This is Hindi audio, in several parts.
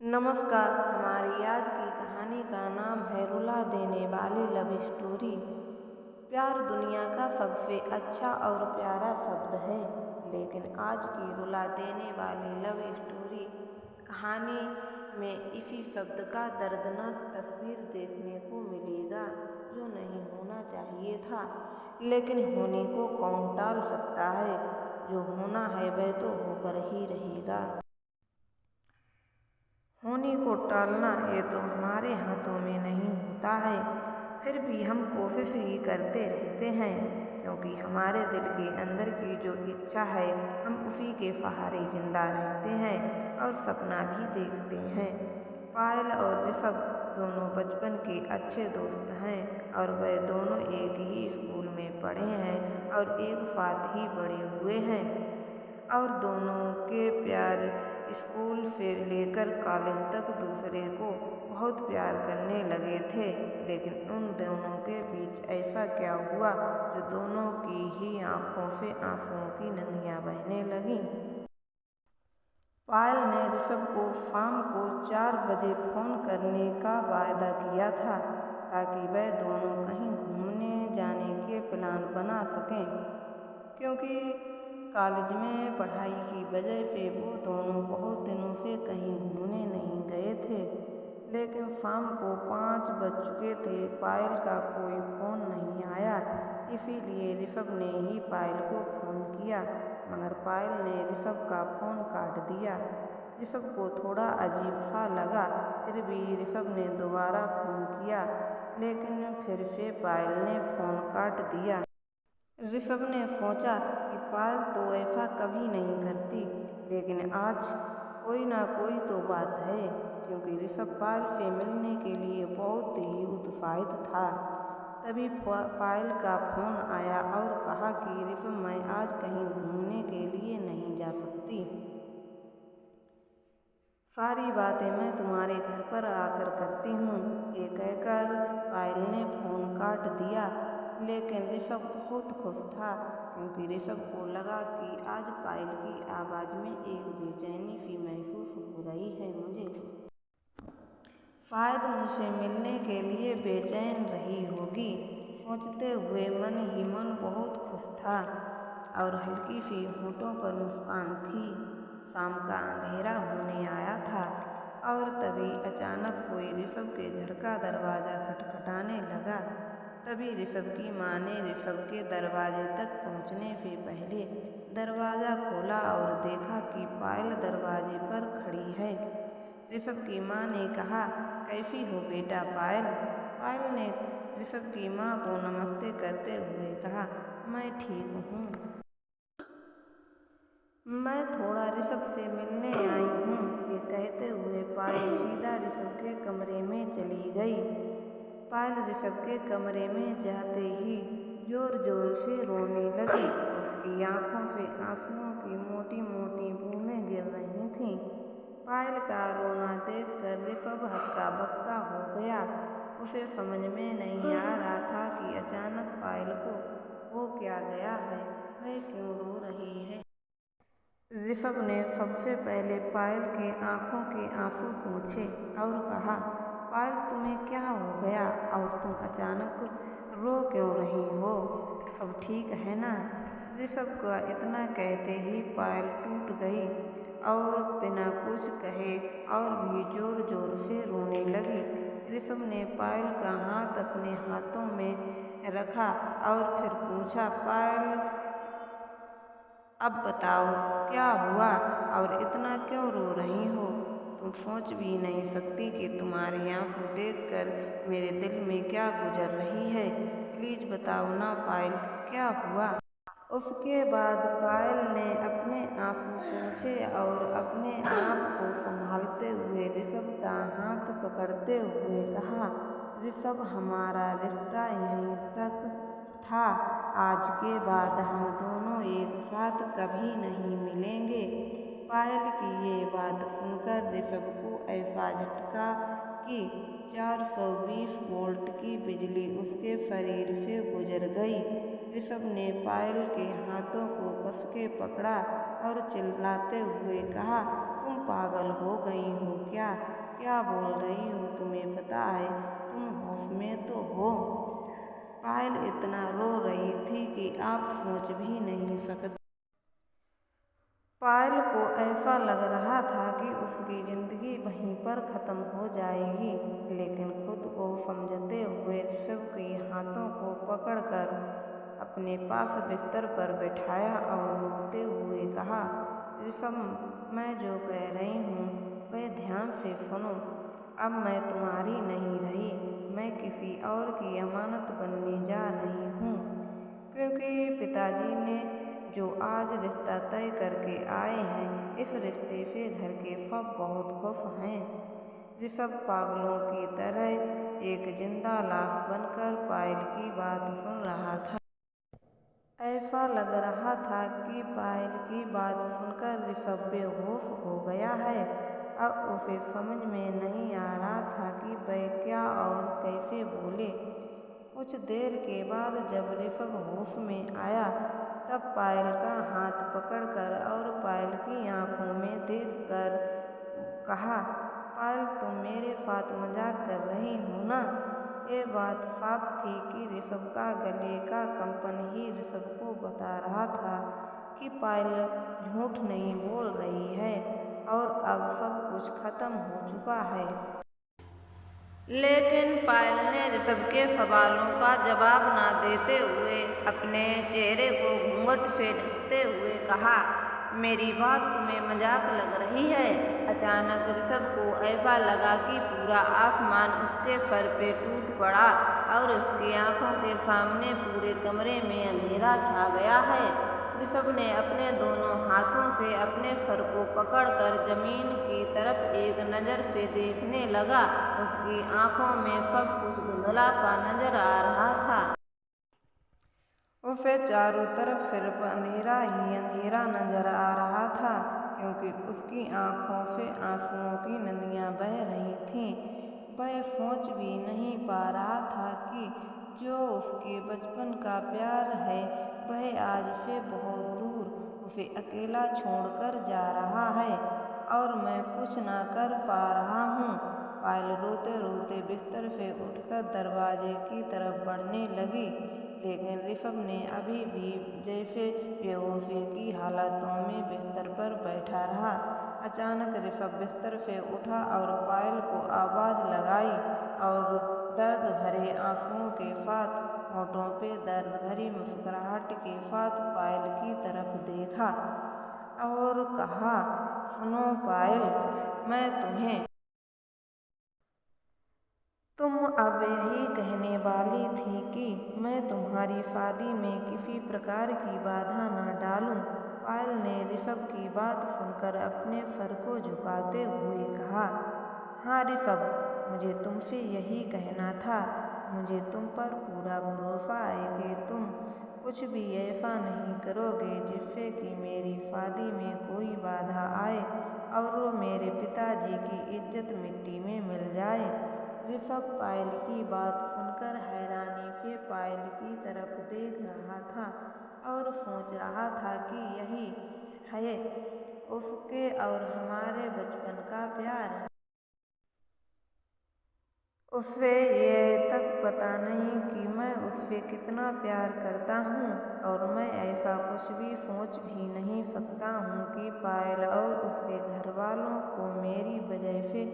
नमस्कार। हमारी आज की कहानी का नाम है रुला देने वाली लव स्टोरी। प्यार दुनिया का सबसे अच्छा और प्यारा शब्द है, लेकिन आज की रुला देने वाली लव स्टोरी कहानी में इसी शब्द का दर्दनाक तस्वीर देखने को मिलेगा, जो नहीं होना चाहिए था, लेकिन होने को कौन टाल सकता है। जो होना है वह तो होकर ही रहेगा। होने को टालना ये तो हमारे हाथों में नहीं होता है, फिर भी हम कोशिश ही करते रहते हैं, क्योंकि हमारे दिल के अंदर की जो इच्छा है हम उसी के सहारे जिंदा रहते हैं और सपना भी देखते हैं। पायल और ऋषभ दोनों बचपन के अच्छे दोस्त हैं और वह दोनों एक ही स्कूल में पढ़े हैं और एक साथ ही बड़े हुए हैं और दोनों के प्यार स्कूल से लेकर कॉलेज तक दूसरे को बहुत प्यार करने लगे थे। लेकिन उन दोनों के बीच ऐसा क्या हुआ जो दोनों की ही आंखों से आंसुओं की नदियां बहने लगीं। पायल ने ऋषभ को शाम को 4 बजे फोन करने का वायदा किया था, ताकि वह दोनों कहीं घूमने जाने के प्लान बना सकें, क्योंकि कॉलेज में पढ़ाई की वजह से वो दोनों बहुत दिनों से कहीं घूमने नहीं गए थे। लेकिन शाम को 5 बज चुके थे, पायल का कोई फ़ोन नहीं आया। इसीलिए ऋषभ ने ही पायल को फ़ोन किया, मगर पायल ने ऋषभ का फ़ोन काट दिया। ऋषभ को थोड़ा अजीब सा लगा, फिर भी ऋषभ ने दोबारा फ़ोन किया, लेकिन फिर से पायल ने फ़ोन काट दिया। ऋषभ ने सोचा कि पायल तो ऐसा कभी नहीं करती, लेकिन आज कोई ना कोई तो बात है, क्योंकि ऋषभ पायल से मिलने के लिए बहुत ही उत्साहित था। तभी पायल का फोन आया और कहा कि ऋषभ, मैं आज कहीं घूमने के लिए नहीं जा सकती। सारी बातें मैं तुम्हारे घर पर आकर करती हूँ। ये कहकर पायल ने फोन काट दिया। लेकिन ऋषभ बहुत खुश था, क्योंकि ऋषभ को लगा कि आज पायल की आवाज़ में एक बेचैनी सी महसूस हो रही है। मुझे शायद मुझसे मिलने के लिए बेचैन रही होगी। सोचते हुए मन ही मन बहुत खुश था और हल्की सी होठों पर मुस्कान थी। शाम का अंधेरा होने आया था और तभी अचानक कोई ऋषभ के घर का दरवाज़ा खटखटाने लगा। तभी ऋषभ की माँ ने ऋषभ के दरवाजे तक पहुँचने से पहले दरवाज़ा खोला और देखा कि पायल दरवाजे पर खड़ी है। ऋषभ की माँ ने कहा, कैसी हो बेटा पायल? पायल ने ऋषभ की माँ को नमस्ते करते हुए कहा, मैं ठीक हूँ। मैं थोड़ा ऋषभ से मिलने आई हूँ। ये कहते हुए पायल सीधा ऋषभ के कमरे में चली गई। पायल ऋषभ के कमरे में जाते ही जोर जोर से रोने लगी। उसकी आंखों से आंसुओं की मोटी मोटी बूंदें गिर रही थीं। पायल का रोना देखकर ऋषभ हक्का बक्का हो गया। उसे समझ में नहीं आ रहा था कि अचानक पायल को हो क्या गया है, वह क्यों रो रही है। ऋषभ ने सबसे पहले पायल के आंखों के आंसू पोंछे और कहा, पायल तुम्हें क्या हो गया और तुम अचानक रो क्यों रही हो? सब ठीक है ना? ऋषभ का इतना कहते ही पायल टूट गई और बिना कुछ कहे और भी जोर जोर से रोने लगी। ऋषभ ने पायल का हाथ अपने हाथों में रखा और फिर पूछा, पायल अब बताओ क्या हुआ और इतना क्यों रो रही हो? तुम सोच भी नहीं सकती कि तुम्हारे आंसू देखकर मेरे दिल में क्या गुजर रही है। प्लीज बताओ ना पायल, क्या हुआ? उसके बाद पायल ने अपने आंसू पोंछे और अपने आप को संभालते हुए ऋषभ का हाथ पकड़ते हुए कहा, ऋषभ, हमारा रिश्ता यहीं तक था। आज के बाद हम दोनों एक साथ कभी नहीं मिलेंगे। पायल की ये बात सुनकर ऋषभ को ऐसा झटका कि 420 वोल्ट की बिजली उसके शरीर से गुजर गई। ऋषभ ने पायल के हाथों को कस के पकड़ा और चिल्लाते हुए कहा, तुम पागल हो गई हो क्या? क्या बोल रही हो? तुम्हें पता है तुम होश में तो हो? पायल इतना रो रही थी कि आप सोच भी नहीं सकते। पायल को ऐसा लग रहा था कि उसकी जिंदगी वहीं पर खत्म हो जाएगी, लेकिन खुद को समझते हुए ऋषभ के हाथों को पकड़कर अपने पास बिस्तर पर बिठाया और रोते हुए कहा, ऋषभ, मैं जो कह रही हूँ वह ध्यान से सुनो। अब मैं तुम्हारी नहीं रही, मैं किसी और की अमानत बनने जा रही हूँ, क्योंकि पिताजी ने जो आज रिश्ता तय करके आए हैं, इस रिश्ते से घर के सब बहुत खुश हैं। ऋषभ पागलों की तरह एक जिंदा लाश बनकर पायल की बात सुन रहा था। ऐसा लग रहा था कि पायल की बात सुनकर ऋषभ बेहोश हो गया है। अब उसे समझ में नहीं आ रहा था कि वह क्या और कैसे बोले। कुछ देर के बाद जब ऋषभ होश में आया, तब पायल का हाथ पकड़कर और पायल की आंखों में देखकर कहा, पायल, तुम मेरे साथ मजाक कर रही हो ना? ये बात साफ थी कि ऋषभ का गले का कंपन ही ऋषभ को बता रहा था कि पायल झूठ नहीं बोल रही है और अब सब कुछ खत्म हो चुका है। लेकिन पायल ने ऋषभ के सवालों का जवाब न देते हुए अपने चेहरे को घूंघट से ढकते हुए कहा, मेरी बात तुम्हें मजाक लग रही है? अचानक ऋषभ को ऐसा लगा कि पूरा आसमान उसके सर पे टूट पड़ा और उसकी आंखों के सामने पूरे कमरे में अंधेरा छा गया है। ऋषभ ने अपने दोनों हाथों से अपने सर को पकड़कर जमीन की तरफ एक नज़र से देखने लगा। उसकी आंखों में सब कुछ धुंधला सा नजर आ रहा था। उसे चारों तरफ सिर्फ अंधेरा ही अंधेरा नजर आ रहा था, क्योंकि उसकी आंखों से आंसुओं की नदियां बह रही थीं। वह सोच भी नहीं पा रहा था कि जो उसके बचपन का प्यार है वह आज से बहुत दूर उसे अकेला छोड़कर जा रहा है और मैं कुछ ना कर पा रहा हूँ। पायल रोते रोते बिस्तर से उठकर दरवाजे की तरफ बढ़ने लगी, लेकिन ऋषभ ने अभी भी जैसे बेहोशी की हालतों में बिस्तर पर बैठा रहा। अचानक ऋषभ बिस्तर से उठा और पायल को आवाज लगाई और दर्द भरे आंसुओं के साथ, होठों पे दर्द भरी मुस्कुराहट के साथ पायल की तरफ देखा और कहा, सुनो पायल, मैं तुम अब यही कहने वाली थी कि मैं तुम्हारी शादी में किसी प्रकार की बाधा न डालूं। पायल ने ऋषभ की बात सुनकर अपने सर को झुकाते हुए कहा, हाँ ऋषभ, मुझे तुमसे यही कहना था। मुझे तुम पर पूरा भरोसा है कि तुम कुछ भी ऐसा नहीं करोगे जिससे कि मेरी शादी में कोई बाधा आए और मेरे पिताजी की इज्जत मिट्टी में मिल जाए। ऋषभ पायल की बात सुनकर हैरानी से पायल की तरफ देख रहा था और सोच रहा था कि यही है उसके और हमारे बचपन का प्यार। उसे ये तक पता नहीं कि मैं उससे कितना प्यार करता हूँ और मैं ऐसा कुछ भी सोच भी नहीं सकता हूँ कि पायल और उसके घर वालों को मेरी वजह से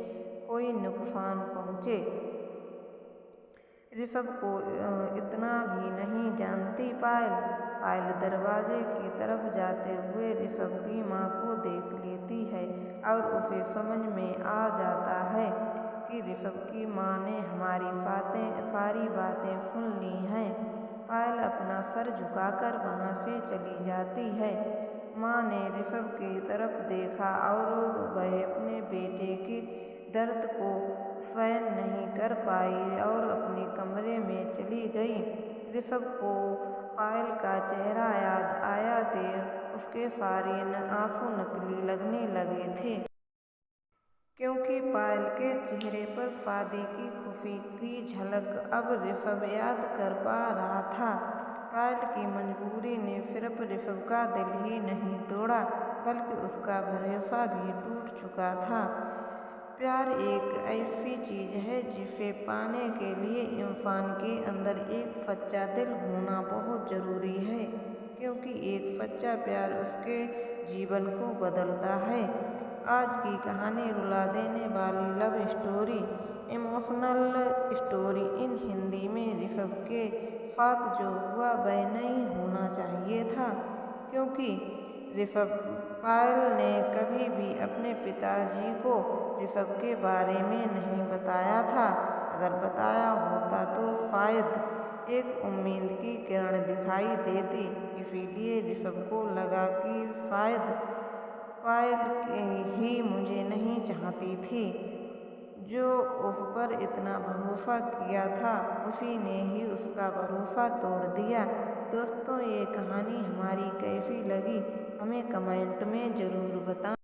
कोई नुकसान पहुँचे। ऋषभ को इतना भी नहीं जानती पायल। पायल दरवाजे की तरफ जाते हुए ऋषभ की माँ को देख लेती है और उसे समझ में आ जाता है कि ऋषभ की माँ ने हमारी सारी बातें सुन ली हैं। पायल अपना सर झुकाकर वहाँ से चली जाती है। माँ ने ऋषभ की तरफ देखा और वह अपने बेटे के दर्द को सहन नहीं कर पाई और अपने कमरे में चली गई। ऋषभ को पायल का चेहरा याद आया तो उसके सारे आंसू नकली लगने लगे थे, क्योंकि पायल के चेहरे पर शादी की खुशी की झलक अब ऋषभ याद कर पा रहा था। पायल की मजबूरी ने सिर्फ ऋषभ का दिल ही नहीं तोड़ा, बल्कि उसका भरोसा भी टूट चुका था। प्यार एक ऐसी चीज है जिसे पाने के लिए इंसान के अंदर एक सच्चा दिल होना बहुत जरूरी है, क्योंकि एक सच्चा प्यार उसके जीवन को बदलता है। आज की कहानी रुला देने वाली love story, emotional story in Hindi में ऋषभ के साथ जो हुआ वह नहीं होना चाहिए था, क्योंकि ऋषभ पायल ने कभी भी अपने पिताजी को ऋषभ के बारे में नहीं बताया था। अगर बताया होता तो शायद एक उम्मीद की किरण दिखाई देती। इसीलिए ऋषभ को लगा कि शायद पायल ही मुझे नहीं चाहती थी। जो उस पर इतना भरोसा किया था उसी ने ही उसका भरोसा तोड़ दिया। दोस्तों, ये कहानी हमारी कैसी लगी हमें कमेंट में ज़रूर बताएं।